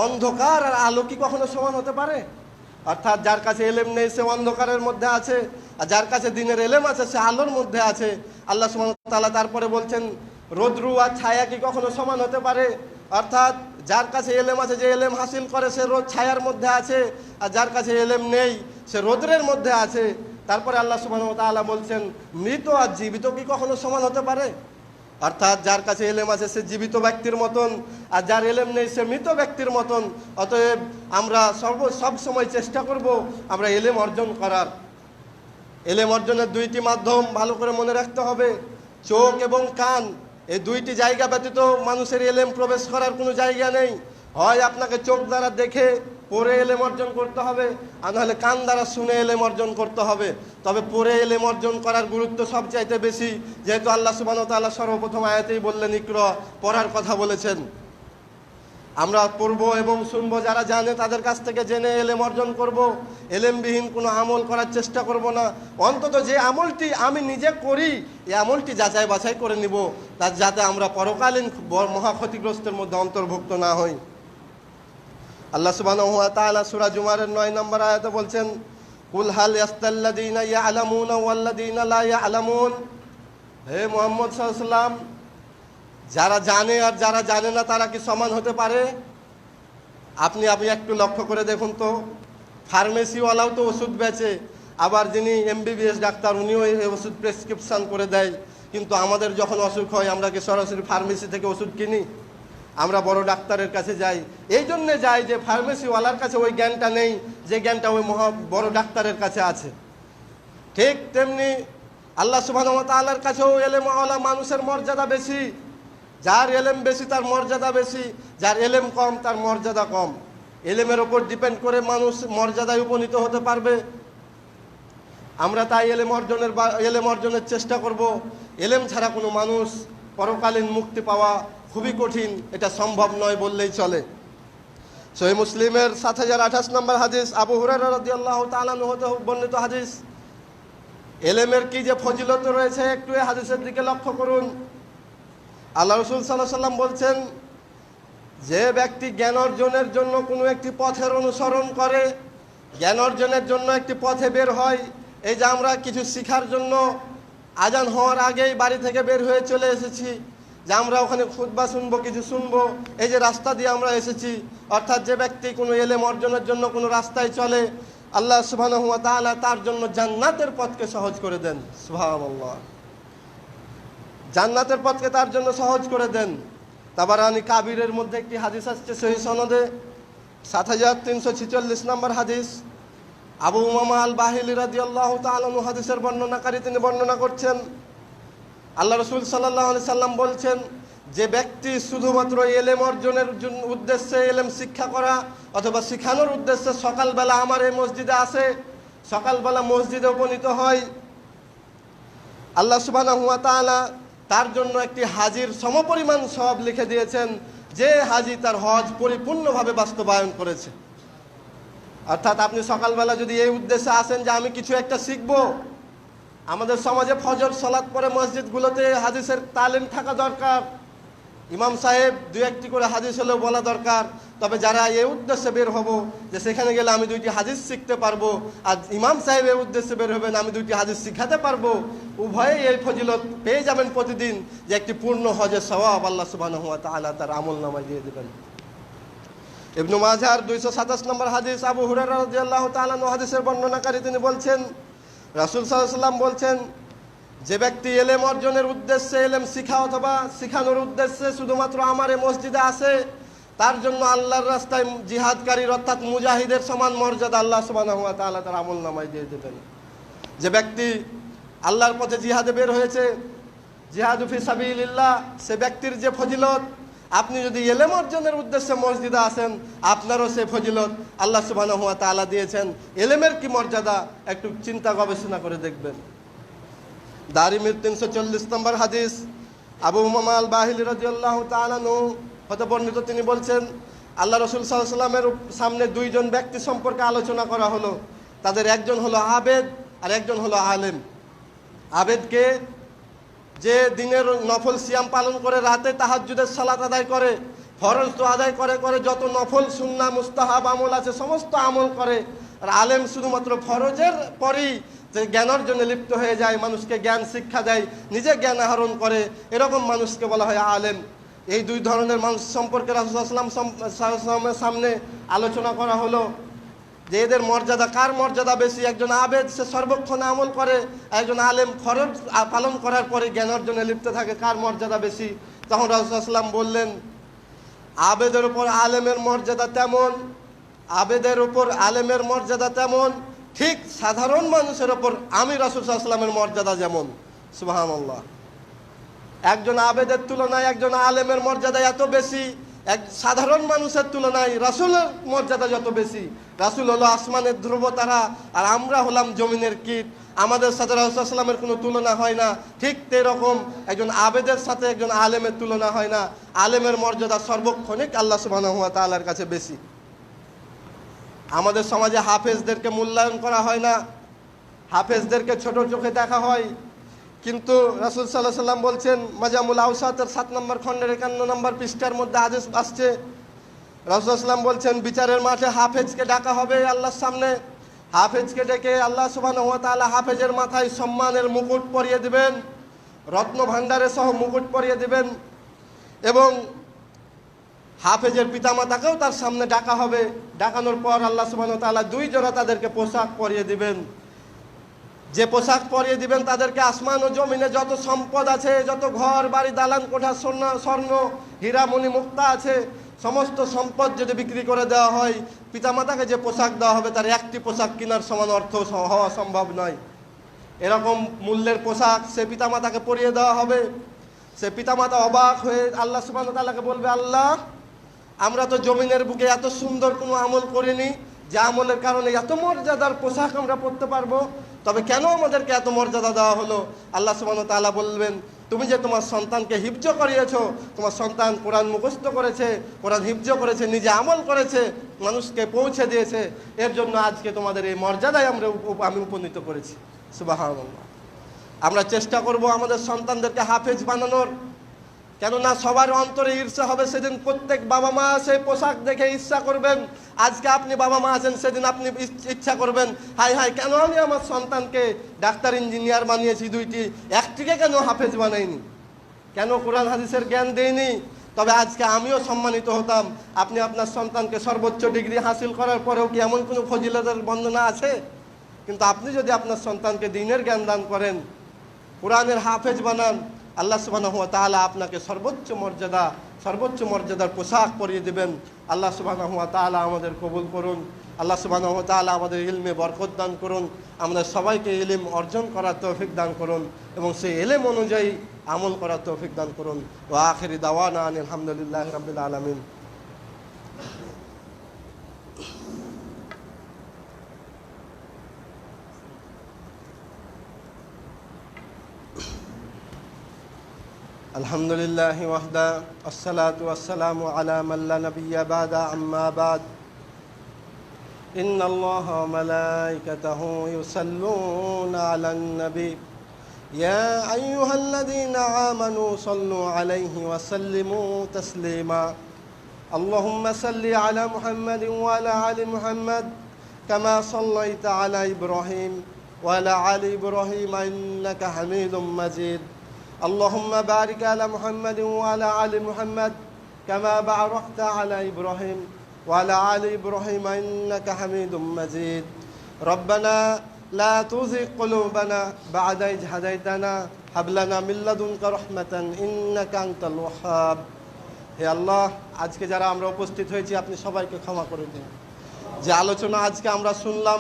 অন্ধকার আর আলো কি কখনো সমান হতে পারে? অর্থাৎ যার কাছে ইলম নেই সে অন্ধকারের মধ্যে আছে, আর যার কাছে দ্বীনের ইলম আছে সে আলোর মধ্যে আছে। আল্লাহ সুবহানাহু ওয়া তাআলা তারপরে বলছেন, রৌদ্র আর ছায়া কি কখনো সমান হতে পারে? অর্থাৎ যার কাছে ইলম আছে, যে ইলম হাসিল করে সে রোদ ছায়ার মধ্যে আছে, আর যার কাছে ইলম নেই সে রৌদ্রের মধ্যে আছে। তারপরে আল্লাহ সুবহানাহু ওয়া তাআলা বলছেন, মৃত আর জীবিত কি কখনো সমান হতে পারে? অর্থাৎ যার কাছে ইলম আছে সে জীবিত ব্যক্তির মতন, আর যার ইলম নেই সে মৃত ব্যক্তির মতন। অতএব আমরা সব সময় চেষ্টা করব আমরা ইলম অর্জন করার। ইলম অর্জনের 2টি মাধ্যম ভালো করে মনে রাখতে হবে, চোখ এবং কান। এই 2টি জায়গা ব্যতীত মানুষের ইলম প্রবেশ করার কোনো জায়গা নেই। হয় আপনাকে চোখ দ্বারা দেখে পড়ে ইলম অর্জন করতে হবে, আর নাহলে কান দ্বারা শুনে ইলম অর্জন করতে হবে। তবে পড়ে ইলম অর্জন করার গুরুত্ব সবচাইতে বেশি, যেহেতু আল্লাহ সুবহানাহু ওয়া তাআলা সর্বপ্রথম আয়াতেই বললেন ইকরা, পড়ার কথা বলেছেন। আমরা পড়ব এবং শুনবো, যারা জানে তাদের কাছ থেকে জেনে ইলম অর্জন করব। ইলমবিহীন কোনো আমল করার চেষ্টা করব না। অন্তত যে আমলটি আমি নিজে করি এই আমলটি যাচাই বাছাই করে নিব, যাতে আমরা পরকালীন মহা ক্ষতিগ্রস্তের মধ্যে অন্তর্ভুক্ত না হই। আল্লাহ সুবহানাহু ওয়া তাআলা সূরা জুমারের 9 নম্বর আয়াতে বলছেন, কুল হাল ইয়াস্তাল্লাযীনা ইয়ালামুনা ওয়াল্লাযীনা লা ইয়ালামুন। হে মুহাম্মদ সাল্লাল্লাহু আলাইহি ওয়াসাল্লাম, যারা জানে আর যারা জানে না তারা কি সমান হতে পারে? আপনি একটু লক্ষ্য করে দেখুন তো, ফার্মেসিওয়ালাও তো ওষুধ বেচে, আবার যিনি এমবিবিএস ডাক্তার উনিও এই ওষুধ প্রেসক্রিপশান করে দেয়। কিন্তু আমাদের যখন অসুখ হয় আমরা কি সরাসরি ফার্মেসি থেকে ওষুধ কিনি? আমরা বড় ডাক্তারের কাছে যাই। এই জন্যে যাই যে ফার্মেসিওয়ালার কাছে ওই জ্ঞানটা নেই যে জ্ঞানটা ওই বড় ডাক্তারের কাছে আছে। ঠিক তেমনি আল্লাহ সুবহানাহু ওয়া তাআলার কাছেও এলেমওয়ালা মানুষের মর্যাদা বেশি। যার এলেম বেশি তার মর্যাদা বেশি, যার এলেম কম তার মর্যাদা কম। এলেমের ওপর ডিপেন্ড করে মানুষ মর্যাদায় উপনীত হতে পারবে। আমরা তাই এলেম অর্জনের চেষ্টা করব। এলেম ছাড়া কোনো মানুষ পরকালীন মুক্তি পাওয়া খুবই কঠিন, এটা সম্ভব নয় বললেই চলে। সহিহ মুসলিমের ৭০২৮ নম্বর হাদিস, আবু হুরায়রা রাদিয়াল্লাহু তাআলা আনহু হতে বর্ণিত হাদিস। এলেমের কি যে ফজিলত রয়েছে একটু এই হাদিসের দিকে লক্ষ্য করুন। আল্লাহ রাসূল সাল্লাল্লাহু আলাইহি ওয়াসাল্লাম বলছেন, যে ব্যক্তি জ্ঞান অর্জনের জন্য কোনো একটি পথের অনুসরণ করে, জ্ঞান অর্জনের জন্য একটি পথে বের হয়, এই যে আমরা কিছু শিখার জন্য আজান হওয়ার আগেই বাড়ি থেকে বের হয়ে চলে এসেছি, যে আমরা ওখানে খুতবা শুনবো, কিছু শুনবো, এই যে রাস্তা দিয়ে আমরা এসেছি। অর্থাৎ যে ব্যক্তি কোনো এলেম অর্জনের জন্য কোনো রাস্তায় চলে, আল্লাহ সুবহানাহু ওয়া তাআলা তার জন্য জান্নাতের পথকে সহজ করে দেন। সুবহানাল্লাহ, জান্নাতের পথকে তার জন্য সহজ করে দেন। তাবারানী কাবিরের মধ্যে একটি হাদিস আসছে সহিহ সনদে, ৭৩৪৬ নম্বর হাদিস। আবু উমামা আল বাহিলি রাদিয়াল্লাহু তাআলা আনহু হাদিসের বর্ণনাকারী, তিনি বর্ণনা করছেন, আল্লাহ রাসূল সাল্লাল্লাহু আলাইহি সাল্লাম বলছেন, যে ব্যক্তি শুধুমাত্র এলেম অর্জনের উদ্দেশ্যে, এলেম শিক্ষা করা অথবা শিখানোর উদ্দেশ্যে সকালবেলা আমার এই মসজিদে আসে, সকালবেলা মসজিদে উপনীত হয়, আল্লাহ সুবহানাহু ওয়া তাআলা তার জন্য একটি হাজির সমপরিমাণ সওয়াব লিখে দিয়েছেন, যে হাজি তার হজ পরিপূর্ণভাবে বাস্তবায়ন করেছে। অর্থাৎ আপনি সকালবেলা যদি এই উদ্দেশ্যে আসেন যে আমি কিছু একটা শিখব, আমাদের সমাজে ফজর সালাত পরে মসজিদগুলোতে হাদিসের তালিম থাকা দরকার। ইমাম সাহেব দু একটি করে হাদিস হলেও বলা দরকার। তবে যারা এই উদ্দেশ্যে বের হব যে সেখানে গেলে আমি দুইটি হাদিস শিখতে পারবো, আর ইমাম সাহেব এই উদ্দেশ্যে বের হবেন আমি দুইটি হাদিস শিখাতে পারবো, উভয়েই এই ফজিলত পেয়ে যাবেন প্রতিদিন, যে একটি পূর্ণ হজের সওয়াব আল্লাহ সুবহানাহু ওয়া তাআলা তার আমলনামায় দিয়ে দেবেন। ইবনে মাজাহর ২২৭ নম্বর হাদিস, আবু হুরায়রা রাদিয়াল্লাহু তাআলা আনহু হাদিসের বর্ণনাকারী, তিনি বলছেন, রাসূল সাল্লাল্লাহু আলাইহি ওয়াসাল্লাম বলছেন, যে ব্যক্তি এলেম অর্জনের উদ্দেশ্যে, এলেম শিখা অথবা শিখানোর উদ্দেশ্যে শুধুমাত্র আমার এই মসজিদে আসে, তার জন্য আল্লাহর রাস্তায় জিহাদকারীর অর্থাৎ মুজাহিদের সমান মর্যাদা আল্লাহ সুবহানাহু ওয়া তাআলা তার আমলনামায় দিয়ে দেবেন। যে ব্যক্তি আল্লাহর পথে জিহাদে বের হয়েছে, জিহাদু ফি সাবিলিল্লাহ, সে ব্যক্তির যে ফজিলত, আপনি যদি এলেম অর্জনের উদ্দেশ্যে মসজিদে আসেন আপনারও সে ফজিলত আল্লাহ সুবহানাহু ওয়া তাআলা দিয়েছেন। এলেমের কি মর্যাদা একটু চিন্তা গবেষণা করে দেখবেন। দারিমির ৩৪০ নম্বর হাদিস, আবু উমামা আল বাহিলি রাদিয়াল্লাহু তাআলা আনহু হতে বর্ণিত, তিনি বলছেন, আল্লাহ রাসূল সাল্লাল্লাহু আলাইহি ওয়াসাল্লামের সামনে দুইজন ব্যক্তি সম্পর্কে আলোচনা করা হলো। তাদের একজন হলো আবেদ আর একজন হলো আলেম। আবেদকে, যে দিনের নফল সিয়াম পালন করে, রাতে তাহাজ্জুদের সালাত আদায় করে, ফরজ তো আদায় করে করে, যত নফল সুন্নাহ মুস্তাহাব আমল আছে সমস্ত আমল করে। আর আলেম শুধুমাত্র ফরজের পরেই যে জ্ঞান অর্জনে লিপ্ত হয়ে যায়, মানুষকে জ্ঞান শিক্ষা দেয়, নিজে জ্ঞান আহরণ করে, এরকম মানুষকে বলা হয় আলেম। এই দুই ধরনের মানুষ সম্পর্কে রাসূলুল্লাহ সাল্লাল্লাহু আলাইহি ওয়াসাল্লামের সামনে আলোচনা করা হলো, যে এদের মর্যাদা, কার মর্যাদা বেশি। একজন আবেদ, সে সর্বক্ষণ আমল করে, একজন আলেম ফরজ পালন করার পরে জ্ঞান অর্জনে লিপ্ত থাকে, কার মর্যাদা বেশি? তখন রাসূলুল্লাহ সাল্লাল্লাহু আলাইহি ওয়াসাল্লাম বললেন, আবেদের উপর আলেমের মর্যাদা তেমন, আবেদের উপর আলেমের মর্যাদা তেমন, ঠিক সাধারণ মানুষের ওপর আমি রাসূল সাল্লাল্লাহু আলাইহি ওয়াসাল্লামের মর্যাদা যেমন। সুবহানাল্লাহ, একজন আবেদের তুলনায় একজন আলেমের মর্যাদা এত বেশি, এক সাধারণ মানুষের তুলনায় রাসূলের মর্যাদা যত বেশি। রাসূল হলো আসমানের ধ্রুবতারা, আর আমরা হলাম জমিনের কীট, আমাদের সাথে রাসূল সাল্লাল্লাহু আলাইহি ওয়াসাল্লামের কোনো তুলনা হয় না। ঠিক তেরকম একজন আবেদের সাথে একজন আলেমের তুলনা হয় না। আলেমের মর্যাদা সর্বক্ষণিক আল্লাহ সুবহানাহু ওয়া তাআলার কাছে বেশি। আমাদের সমাজে হাফেজদেরকে মূল্যায়ন করা হয় না, হাফেজদেরকে ছোট চোখে দেখা হয়। কিন্তু রাসূল সাল্লাল্লাহু আলাইহি ওয়াসাল্লাম বলছেন, মাজামুল আওসাতের ৭ নম্বর খণ্ডের ৫১ নম্বর পৃষ্ঠার মধ্যে হাদিস আসছে, রাসূল সাল্লাল্লাহু আলাইহি ওয়াসাল্লাম বলছেন, বিচারের মাঠে হাফেজকে ডাকা হবে আল্লাহর সামনে। হাফেজকে ডেকে আল্লাহ সুবহানাহু ওয়া তাআলা হাফেজের মাথায় সম্মানের মুকুট পরিয়ে দিবেন। রত্ন ভাণ্ডারে সহ মুকুট পরিয়ে দিবেন এবং হাফেজের পিতামাতাকেও তার সামনে ডাকা হবে। ডাকানোর পর আল্লাহ সুবহানাহু ওয়া তাআলা 2 জোড়া তাদেরকে পোশাক পরিয়ে দিবেন। যে পোশাক পরিয়ে দিবেন তাদেরকে আসমান ও জমিনে যত সম্পদ আছে, যত ঘর বাড়ি দালান কোঠা স্বর্ণ হীরামণি মুক্তা আছে, সমস্ত সম্পদ যদি বিক্রি করে দেওয়া হয়, পিতামাতাকে যে পোশাক দেওয়া হবে তার একটি পোশাক কেনার সমান অর্থ হওয়া সম্ভব নয়। এরকম মূল্যের পোশাক সে পিতামাতাকে পরিয়ে দেওয়া হবে। সে পিতামাতা অবাক হয়ে আল্লাহ সুবহানাহু ওয়া তাআলাকে বলবে, আল্লাহ, আমরা তো জমিনের বুকে এত সুন্দর কোনো আমল করিনি যে আমলের কারণে এত মর্যাদার পোশাক আমরা পরতে পারবো, তবে কেন আমাদেরকে এত মর্যাদা দেওয়া হলো? আল্লাহ সুবহানাহু ওয়া তাআলা বলবেন, তুমি যে তোমার সন্তানকে হিফজ করিয়েছো, তোমার সন্তান কোরআন মুখস্থ করেছে, কোরআন হিফজ করেছে, নিজে আমল করেছে, মানুষকে পৌঁছে দিয়েছে, এর জন্য আজকে তোমাদের এই মর্যাদায় আমি উপনীত করেছি। সুবহানাল্লাহ। আমরা চেষ্টা করব আমাদের সন্তানদেরকে হাফেজ বানানোর, কেননা সবার অন্তরে ঈর্ষা হবে। সেদিন প্রত্যেক বাবা মা সেই পোশাক দেখে ঈর্ষা করবেন। আজকে আপনি বাবা মা আছেন, সেদিন আপনি ইচ্ছা করবেন, হাই হাই, কেন আমি আমার সন্তানকে ডাক্তার ইঞ্জিনিয়ার বানিয়েছি দুইটি, একটিকে কেন হাফেজ বানাইনি, কেন কোরআন হাদিসের জ্ঞান দেইনি? তবে আজকে আমিও সম্মানিত হতাম। আপনি আপনার সন্তানকে সর্বোচ্চ ডিগ্রি হাসিল করার পরেও কি এমন কোনো ফজিলতের বর্ণনা আছে? কিন্তু আপনি যদি আপনার সন্তানকে দ্বীনের জ্ঞান দান করেন, কোরআনের হাফেজ বানান, আল্লাহ সুবহানাহু ওয়া তাআলা আপনাকে সর্বোচ্চ মর্যাদার পোশাক পরিয়ে দেবেন। আল্লাহ সুবহানাহু ওয়া তাআলা আমাদের কবুল করুন। আল্লাহ সুবহানাহু ওয়া তাআলা আমাদের ইলমে বরকত দান করুন। আমাদের সবাইকে ইলম অর্জন করার তৌফিক দান করুন এবং সেই ইলম অনুযায়ী আমল করার তৌফিক দান করুন। ওয়া আখিরি দাওয়ানা আলহামদুলিল্লাহি রাব্বিল আলামিন। الحمد لله وحده الصلاة والسلام على من لا نبي بعد أما بعد إن الله وملائكته يصلون على النبي يا أيها الذين آمنوا صلوا عليه وسلموا تسليما اللهم صل على محمد وعلى آل محمد كما صليت على إبراهيم وعلى آل إبراهيم إنك حميد مجيد اللهم بارك على محمد وعلى آل محمد كما باركت على إبراهيم وعلى آل إبراهيم إنك حميد مجيد ربنا لا تزغ قلوبنا بعد إذ هديتنا هب لنا من لدنك رحمة إنك أنت الوهاب। হে আল্লাহ, আজকে যারা আমরা উপস্থিত হয়েছি আপনি সবাইকে ক্ষমা করে দিন। যে আলোচনা আজকে আমরা শুনলাম